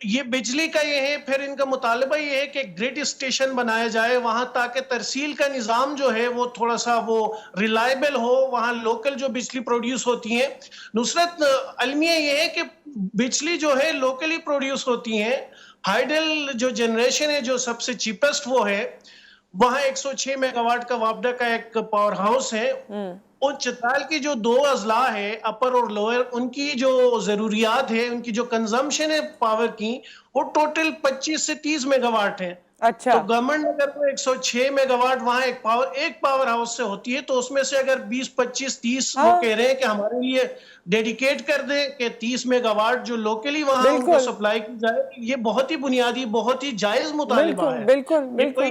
یہ بجلی کا یہ ہے، پھر ان کا مطالبہ یہ ہے کہ گریڈ اسٹیشن بنایا جائے وہاں، تاکہ ترسیل کا نظام جو ہے وہ تھوڑا سا وہ ریلائبل ہو، وہاں لوکل جو بجلی پروڈیوس ہوتی ہیں۔ نصرت، المیہ یہ ہے کہ بجلی جو ہے لوکلی پروڈیوس ہوتی ہیں۔ ہائیڈل جو جنریشن ہے جو سب سے چیپسٹ وہ ہے، وہاں 106 میگا واٹ کا وابڈا کا ایک پاور ہاؤس ہے۔ اور چترال کی جو دو اضلاع ہے، اپر اور لوئر، ان کی جو ضروریات ہے، ان کی جو کنزمپشن ہے پاور کی، وہ ٹوٹل 25 سے 30 میگا واٹ ہے۔ اچھا، تو گورنمنٹ اگر وہ 106 میگا واٹ وہاں ایک پاور ہاؤس سے ہوتی ہے، تو اس میں سے اگر 20 25 30 وہ کہہ رہے ہیں کہ ہمارے لیے ڈیڈیکیٹ کر دیں کہ 30 میگا واٹ جو لوکلی وہاں ان کو سپلائی کی جائے، یہ بہت ہی بنیادی، بہت ہی جائز مطالبہ ہے۔ بالکل بالکل۔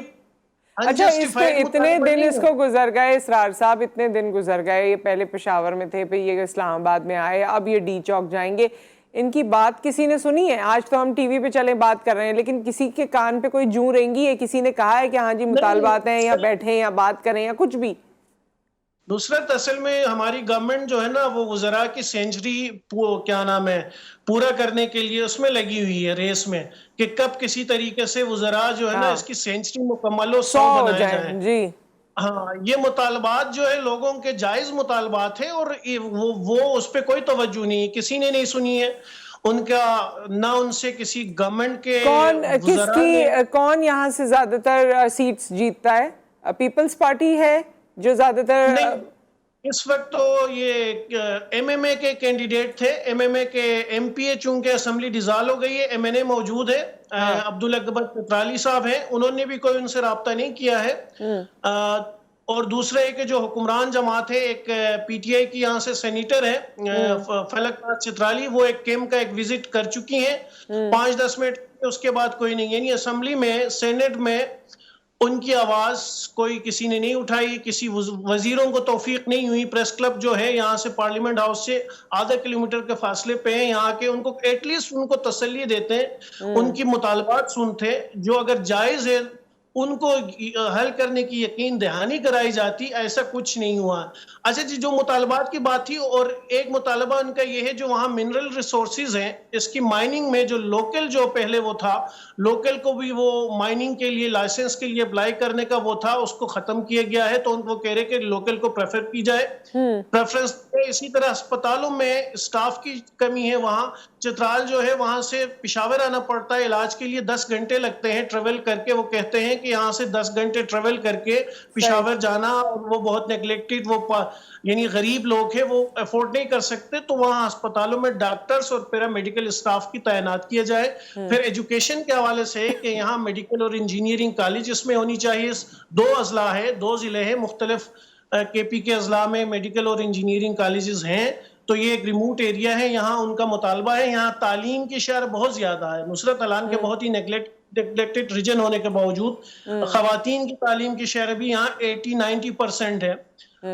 اچھا، اس پہ اتنے دن اس کو گزر گئے، اسرار صاحب اتنے دن گزر گئے، یہ پہلے پشاور میں تھے، پھر یہ اسلام آباد میں آئے، اب یہ ڈی چوک جائیں گے، ان کی بات کسی نے سنی ہے؟ آج تو ہم ٹی وی پہ چلیں بات کر رہے ہیں، لیکن کسی کے کان پہ کوئی جوں رینگی ہے؟ کسی نے کہا ہے کہ ہاں جی مطالبات ہیں، یا بیٹھیں یا بات کریں یا کچھ بھی؟ نصرت، اصل میں ہماری گورنمنٹ جو ہے نا وہ وزراء کی سینچری کیا نام ہے پورا کرنے کے لیے اس میں لگی ہوئی ہے، ریس میں، کہ کب کسی طریقے سے وزراء جو ہے نا اس کی سینچری مکمل ہو، 100 بنائے جائیں۔ جی ہاں، یہ مطالبات جو ہے لوگوں کے جائز مطالبات ہیں، اور وہ اس پہ کوئی توجہ نہیں، کسی نے نہیں سنی ہے ان کا، نہ ان سے کسی گورنمنٹ کے وزراء نے۔ کون یہاں سے زیادہ تر سیٹس جیتتا ہے؟ پیپلز پارٹی ہے جو زیادہ تر؟ نہیں، اس وقت تو یہ ایم ایم اے کے کینڈیڈیٹ تھے، ایم ایم اے کے ایم پی اے، چونکہ اسمبلی ڈیزالو ہو گئی ہے، ایم این اے موجود ہے، عبدالاکبر چترالی صاحب ہیں، انہوں نے بھی کوئی ان سے رابطہ نہیں کیا ہے۔ اور دوسرے کہ جو حکمران جماعت ہے، ایک پی ٹی آئی کی یہاں سے سینیٹر ہے فلک ناتھ چترالی، وہ ایک کیمپ کا ایک وزٹ کر چکی ہیں 5-10 منٹ، اس کے بعد کوئی نہیں، یعنی اسمبلی میں، سینٹ میں ان کی آواز کوئی کسی نے نہیں اٹھائی، کسی وزیروں کو توفیق نہیں ہوئی۔ پریس کلب جو ہے یہاں سے پارلیمنٹ ہاؤس سے آدھا کلومیٹر کے فاصلے پہ ہیں، یہاں کے ان کو ایٹ لیسٹ ان کو تسلی دیتے ہیں، ان کی مطالبات سنتے، جو اگر جائز ہے ان کو حل کرنے کی یقین دہانی کرائی جاتی، ایسا کچھ نہیں ہوا۔ اچھا جی، جو مطالبات کی بات تھی، اور ایک مطالبہ ان کا یہ ہے جو وہاں منرل ریسورسز ہیں، اس کی مائننگ میں جو لوکل جو پہلے وہ تھا، لوکل کو بھی وہ مائننگ کے لیے لائسنس کے لیے اپلائی کرنے کا وہ تھا، اس کو ختم کیا گیا ہے، تو ان کو کہہ رہے کہ لوکل کو پریفر کی جائے، پریفرنس۔ اسی طرح اسپتالوں میں اسٹاف کی کمی ہے، وہاں چترال جو ہے وہاں سے پشاور آنا پڑتا ہے علاج کے لیے، 10 گھنٹے لگتے ہیں ٹریول کر کے، وہ کہتے ہیں کہ یہاں سے 10 گھنٹے ٹریول کر کے پشاور جانا، اور وہ بہت نیگلیکٹڈ، وہ یعنی غریب لوگ ہیں، وہ افورڈ نہیں کر سکتے، تو وہاں اسپتالوں میں ڈاکٹرز اور پیرا میڈیکل اسٹاف کی تعینات کیا جائے۔ پھر ایجوکیشن کے حوالے سے کہ یہاں میڈیکل اور انجینئرنگ کالج اس میں ہونی چاہیے، 2 اضلاع ہے، 2 ضلع ہیں، مختلف کے پی کے اضلاع میں میڈیکل اور انجینئرنگ کالجز ہیں، تو یہ ایک ریموٹ ایریا ہے، یہاں ان کا مطالبہ ہے۔ یہاں تعلیم کی شرح بہت زیادہ ہے، نصرت علان کے بہت ہی نیگلیکٹڈ ریجن ہونے کے باوجود خواتین کی تعلیم کی شرح بھی یہاں 80-90% ہے،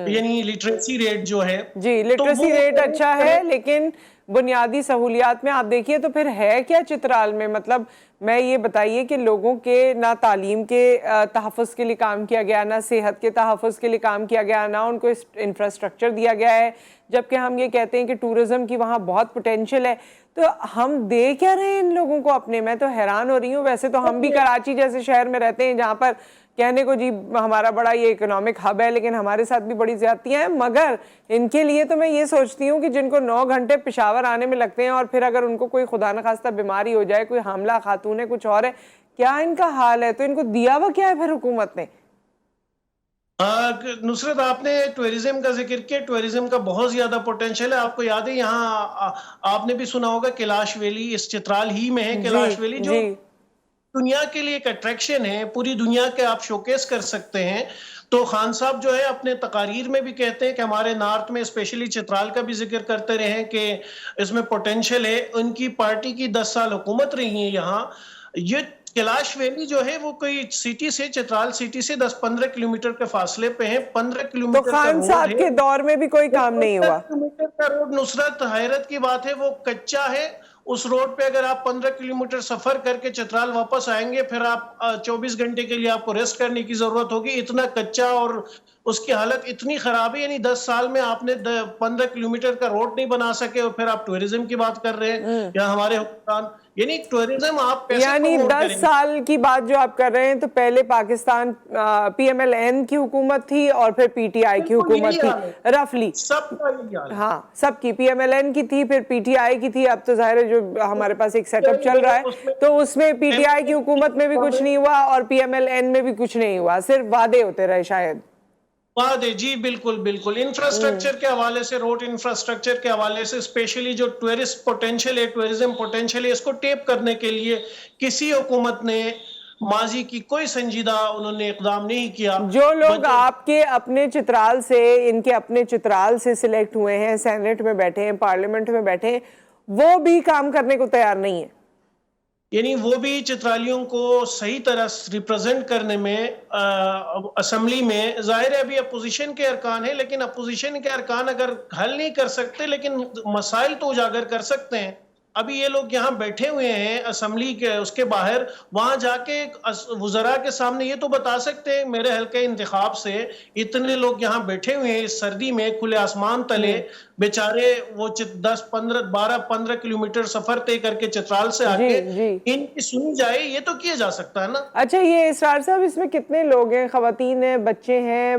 یعنی لٹریسی ریٹ جو ہے، جی لٹریسی ریٹ اچھا ہے، لیکن بنیادی سہولیات میں آپ دیکھیے تو پھر ہے کیا چترال میں؟ مطلب میں یہ بتائیے کہ لوگوں کے نہ تعلیم کے تحفظ کے لیے کام کیا گیا، نہ صحت کے تحفظ کے لیے کام کیا گیا، نہ ان کو انفراسٹرکچر دیا گیا ہے، جبکہ ہم یہ کہتے ہیں کہ ٹورزم کی وہاں بہت پوٹینشل ہے، تو ہم دے کیا رہے ہیں ان لوگوں کو اپنے؟ میں تو حیران ہو رہی ہوں۔ ویسے تو ہم بھی کراچی جیسے شہر میں رہتے ہیں جہاں پر کہنے کو جی ہمارا بڑا یہ اکنامک ہب ہے، لیکن ہمارے ساتھ بھی بڑی زیادتیاں ہیں، مگر ان کے لیے تو میں یہ سوچتی ہوں کہ جن کو 9 گھنٹے پشاور آنے میں لگتے ہیں، اور پھر اگر ان کو کوئی خدا نخواستہ بیماری ہو جائے، کوئی حاملہ خاتون ہے، کچھ اور ہے، کیا ان کا حال ہے؟ تو ان کو دیا ہوا کیا ہے پھر حکومت نے؟ نصرت، آپ نے ٹورزم کا ذکر کیا، ٹورزم کا بہت زیادہ پوٹینشل ہے۔ آپ کو یاد ہے یہاں آپ نے بھی سنا ہوگا کیلاش ویلی، اس چترال ہی میں ہے کیلاش ویلی، جو دنیا کے لیے ایک اٹریکشن ہے، پوری دنیا کے آپ شوکیس کر سکتے ہیں۔ تو خان صاحب جو ہے اپنے تقاریر میں بھی کہتے ہیں کہ ہمارے نارتھ میں اسپیشلی چترال کا بھی ذکر کرتے رہے ہیں کہ اس میں پوٹینشل ہے۔ ان کی پارٹی کی 10 سال حکومت رہی ہے یہاں۔ یہ کیلاش ویلی جو ہے وہ کوئی سٹی سے، چترال سٹی سے 10-15 کلومیٹر کے فاصلے پہ ہے، 15 کلومیٹر تو خان صاحب کے دور میں بھی کوئی کام نہیں ہوا؟ 15 کلومیٹر کا روڈ، نصرت حیرت کی بات ہے، وہ کچا ہے۔ اس روڈ پہ اگر آپ 15 کلومیٹر سفر کر کے چترال واپس آئیں گے، پھر آپ 24 گھنٹے کے لیے آپ کو ریسٹ کرنے کی ضرورت ہوگی. اتنا کچا اور اس کی حالت اتنی خراب ہے, یعنی 10 سال میں آپ نے 15 کلومیٹر کا روڈ نہیں بنا سکے اور پھر آپ ٹورزم کی بات کر رہے ہیں یا ہمارے حکمران, یعنی ٹورزم آپ پیسے یعنی پروموٹ 10 کریں گے. سال کی بات جو آپ کر رہے ہیں تو پہلے Pakistan P M L N کی حکومت تھی اور پھر پی ٹی آئی کی بالکل حکومت یہی تھی حال ہے, رفلی. سب کا یہی حال ہے. ہاں سب کی, پی ایم ایل این کی تھی, پھر پی ٹی آئی کی تھی. اب تو ظاہر ہے جو ہمارے پاس ایک سیٹ اپ چل رہا ہے تو اس میں پی ٹی آئی کی حکومت میں بھی کچھ نہیں ہوا اور پی ایم ایل این میں بھی کچھ نہیں ہوا, صرف وعدے ہوتے رہے شاید. وعدے, جی بالکل بالکل. انفراسٹرکچر کے حوالے سے, روڈ انفراسٹرکچر کے حوالے سے, اسپیشلی جو ٹورسٹ پوٹینشیل ہے, ٹورزم پوٹینشیل ہے, اس کو ٹیپ کرنے کے لیے کسی حکومت نے ماضی کی کوئی سنجیدہ انہوں نے اقدام نہیں کیا. جو لوگ آپ کے اپنے چترال سے, ان کے اپنے چترال سے سلیکٹ ہوئے ہیں, سینٹ میں بیٹھے ہیں, پارلیمنٹ میں بیٹھے ہیں, وہ بھی کام کرنے کو تیار نہیں ہے. یعنی وہ بھی چترالیوں کو صحیح طرح ریپرزینٹ کرنے میں اسمبلی میں, ظاہر ہے ابھی اپوزیشن کے ارکان ہیں, لیکن اپوزیشن کے ارکان اگر حل نہیں کر سکتے لیکن مسائل تو اجاگر کر سکتے ہیں. ابھی یہ لوگ یہاں بیٹھے ہوئے ہیں اسمبلی کے اس کے باہر, وہاں جا کے وزراء کے سامنے یہ تو بتا سکتے ہیں میرے حلقہ انتخاب سے اتنے لوگ یہاں بیٹھے ہوئے ہیں اس سردی میں کھلے آسمان تلے, بیچارے وہ 12-15 کلومیٹر سفر طے کر کے چترال سے آ کے ان کی سنی جائے, یہ تو کیا جا سکتا ہے نا. اچھا یہ اسرار صاحب, اس میں کتنے لوگ ہیں؟ خواتین ہیں, بچے ہیں,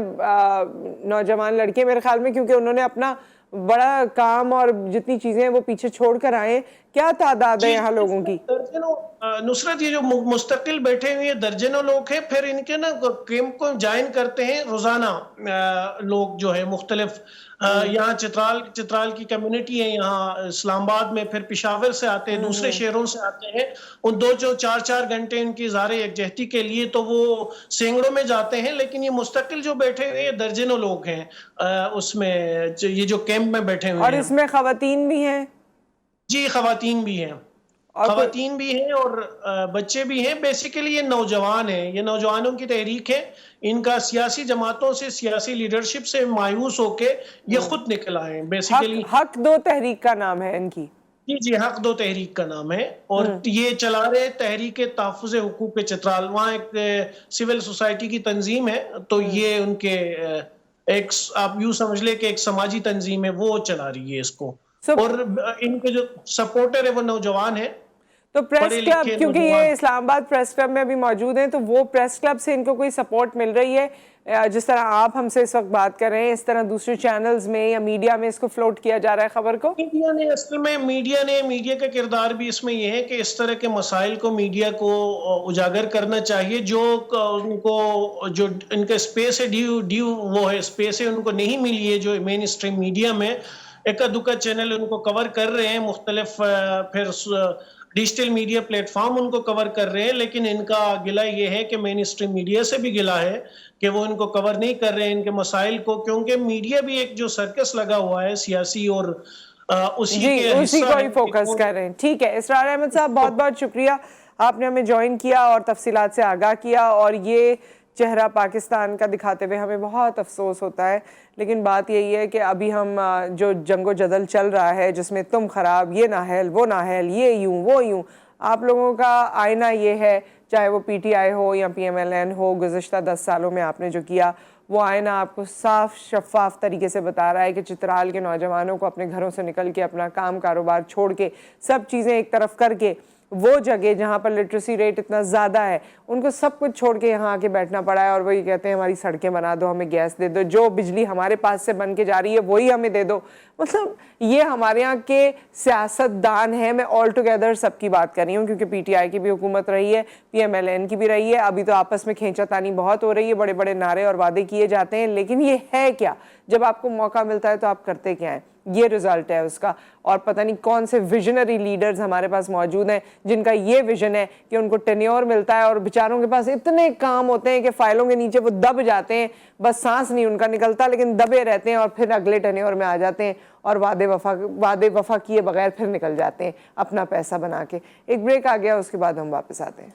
نوجوان لڑکے میرے خیال میں, کیونکہ انہوں نے اپنا بڑا کام اور جتنی چیزیں ہیں وہ پیچھے چھوڑ کر آئے ہیں. کیا تعداد ہے یہاں لوگوں کی؟ درجنوں نصرت, یہ جو مستقل بیٹھے ہوئے درجنوں لوگ ہیں, پھر ان کے نا کیمپ کو جوائن کرتے ہیں روزانہ لوگ جو ہے مختلف. یہاں چترال کی کمیونٹی ہے یہاں اسلام آباد میں, پھر پشاور سے آتے ہیں, دوسرے شہروں سے آتے ہیں, ان 2-4 گھنٹے ان کی اظہار یکجہتی کے لیے تو وہ سینگڑوں میں جاتے ہیں. لیکن یہ مستقل جو بیٹھے ہوئے درجنوں لوگ ہیں اس میں, یہ جو کیمپ میں بیٹھے ہوئے ہیں. اور اس میں خواتین بھی ہیں؟ جی خواتین بھی ہیں, خواتین بھی ہیں اور بچے بھی ہیں. بیسیکلی یہ نوجوان ہیں, یہ نوجوانوں کی تحریک ہے. ان کا سیاسی جماعتوں سے, سیاسی لیڈرشپ سے مایوس ہو کے یہ خود نکل آئے ہیں. بیسیکلی حق دو تحریک کا نام ہے ان کی. جی حق دو تحریک کا نام ہے, اور یہ چلا رہے تحریک تحفظ حقوق چترال. وہاں ایک سول سوسائٹی کی تنظیم ہے, تو یہ ان کے ایک, آپ یوں سمجھ لے کہ ایک سماجی تنظیم ہے, وہ چلا رہی ہے اس کو. اور ان کے جو سپورٹر ہے وہ نوجوان ہیں, تو پریس کلب, کیونکہ یہ اسلام آباد پریس کلب میں بھی موجود ہیں, تو وہ پریس کلب سے ان کو کوئی سپورٹ مل رہی ہے؟ جس طرح آپ ہم سے اس وقت بات کر رہے ہیں, اس طرح دوسرے چینلز میں یا میڈیا میں اس کو فلوٹ کیا جا رہا ہے خبر کو؟ میڈیا نے اصل میں میڈیا کا کردار بھی اس میں یہ ہے کہ اس طرح کے مسائل کو میڈیا کو اجاگر کرنا چاہیے. جو ان کو جو ان کا اسپیس ہے, ڈیو وہ ہے اسپیس ہے, ان کو نہیں ملی ہے جو مین اسٹریم میڈیا میں. ایکا دکا چینل ان کو کور کر رہے ہیں, مختلف پھر ڈیجیٹل میڈیا پلیٹ فارم ان کو کور کر رہے ہیں, لیکن ان کا گلہ یہ ہے کہ مین اسٹریم میڈیا سے بھی گلہ ہے کہ وہ ان کو کور نہیں کر رہے ہیں ان کے مسائل کو, کیونکہ میڈیا بھی ایک جو سرکس لگا ہوا ہے سیاسی, اور اسی کو ہی فوکس کر رہے ہیں. ٹھیک ہے اسرار احمد صاحب, بہت بہت شکریہ, آپ نے ہمیں جوائن کیا اور تفصیلات سے آگاہ کیا. اور یہ چہرہ پاکستان کا دکھاتے ہوئے ہمیں بہت افسوس ہوتا ہے, لیکن بات یہی ہے کہ ابھی ہم جو جنگ و جدل چل رہا ہے جس میں تم خراب, یہ نااہل, وہ نااہل, یہ یوں وہ یوں, آپ لوگوں کا آئینہ یہ ہے, چاہے وہ پی ٹی آئی ہو یا پی ایم ایل این ہو, گزشتہ 10 سالوں میں آپ نے جو کیا وہ آئینہ آپ کو صاف شفاف طریقے سے بتا رہا ہے کہ چترال کے نوجوانوں کو اپنے گھروں سے نکل کے, اپنا کام کاروبار چھوڑ کے, سب چیزیں ایک طرف کر کے, وہ جگہ جہاں پر لٹریسی ریٹ اتنا زیادہ ہے ان کو سب کچھ چھوڑ کے یہاں آ کے بیٹھنا پڑا ہے, اور وہی کہتے ہیں ہماری سڑکیں بنا دو, ہمیں گیس دے دو, جو بجلی ہمارے پاس سے بن کے جا رہی ہے وہی ہمیں دے دو. مطلب یہ ہمارے یہاں کے سیاست دان ہیں, میں آل ٹوگیدر سب کی بات کر رہی ہوں, کیونکہ پی ٹی آئی کی بھی حکومت رہی ہے, پی ایم ایل این کی بھی رہی ہے. ابھی تو آپس میں کھینچا تانی بہت ہو رہی ہے, بڑے بڑے نعرے اور وعدے کیے جاتے ہیں, لیکن یہ ہے کیا؟ جب آپ کو موقع ملتا ہے تو آپ کرتے کیا ہیں؟ یہ رزلٹ ہے اس کا. اور پتہ نہیں کون سے ویژنری لیڈرز ہمارے پاس موجود ہیں جن کا یہ ویژن ہے کہ ان کو ٹینیور ملتا ہے اور بیچاروں کے پاس اتنے کام ہوتے ہیں کہ فائلوں کے نیچے وہ دب جاتے ہیں, بس سانس نہیں ان کا نکلتا, لیکن دبے رہتے ہیں اور پھر اگلے ٹینیور میں آ جاتے ہیں اور وعدے وفا کیے بغیر پھر نکل جاتے ہیں اپنا پیسہ بنا کے. ایک بریک آ گیا, اس کے بعد ہم واپس آتے ہیں.